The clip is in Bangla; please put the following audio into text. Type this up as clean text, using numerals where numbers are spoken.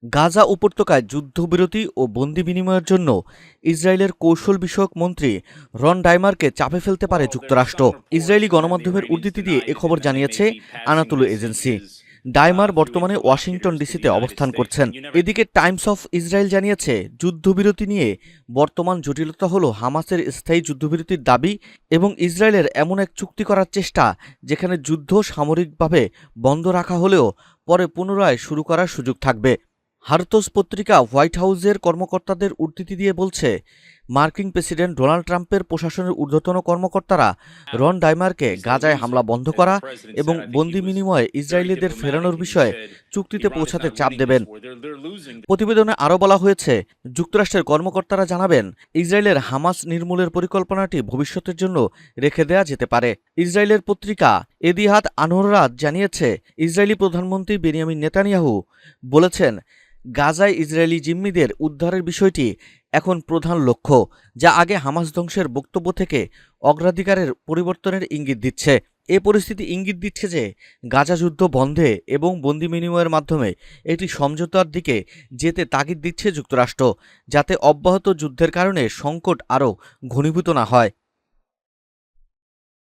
গাজা উপত্যকায় যুদ্ধবিরতি ও বন্দি বিনিময়ের জন্য ইসরায়েলের কৌশল বিষয়ক মন্ত্রী রন ডাইমারকে চাপে ফেলতে পারে যুক্তরাষ্ট্র। ইসরায়েলি গণমাধ্যমের উদ্ধৃতি দিয়ে এ খবর জানিয়েছে আনাতোলু এজেন্সি। ডাইমার বর্তমানে ওয়াশিংটন ডিসিতে অবস্থান করছেন। এদিকে টাইমস অফ ইসরায়েল জানিয়েছে, যুদ্ধবিরতি নিয়ে বর্তমান জটিলতা হল হামাসের স্থায়ী যুদ্ধবিরতির দাবি এবং ইসরায়েলের এমন এক চুক্তি করার চেষ্টা যেখানে যুদ্ধ সামরিকভাবে বন্ধ রাখা হলেও পরে পুনরায় শুরু করার সুযোগ থাকবে। হারতোস পত্রিকা হোয়াইট হাউসের কর্মকর্তাদের উদ্ধৃতি দিয়ে বলছে, মার্কিন প্রেসিডেন্ট ডোনাল্ড ট্রাম্পের প্রশাসনের ঊর্ধ্বতন কর্মকর্তারা রন ডাইমারকে গাজায় হামলা বন্ধ করা এবং বন্দি বিনিময়ে ইসরায়েলিদের ফেরানোর বিষয়ে চুক্তিতে পৌঁছাতে চাপ দেবেন। প্রতিবেদনে আরও বলা হয়েছে, যুক্তরাষ্ট্রের কর্মকর্তারা জানাবেন, ইসরায়েলের হামাস নির্মূলের পরিকল্পনাটি ভবিষ্যতের জন্য রেখে দেয়া যেতে পারে। ইসরায়েলের পত্রিকা এদিহাদ আনোরাত জানিয়েছে, ইসরায়েলি প্রধানমন্ত্রী বেনিয়ামিন নেতানিয়াহু বলেছেন, গাজায় ইসরায়েলি জিম্মিদের উদ্ধারের বিষয়টি এখন প্রধান লক্ষ্য, যা আগে হামাস ধ্বংসের বক্তব্য থেকে অগ্রাধিকারের পরিবর্তনের ইঙ্গিত দিচ্ছে। এ পরিস্থিতি ইঙ্গিত দিচ্ছে যে গাজা যুদ্ধ বন্ধে এবং বন্দি বিনিময়ের মাধ্যমে একটি সমঝোতার দিকে যেতে তাগিদ দিচ্ছে যুক্তরাষ্ট্র, যাতে অব্যাহত যুদ্ধের কারণে সংকট আরও ঘনীভূত না হয়।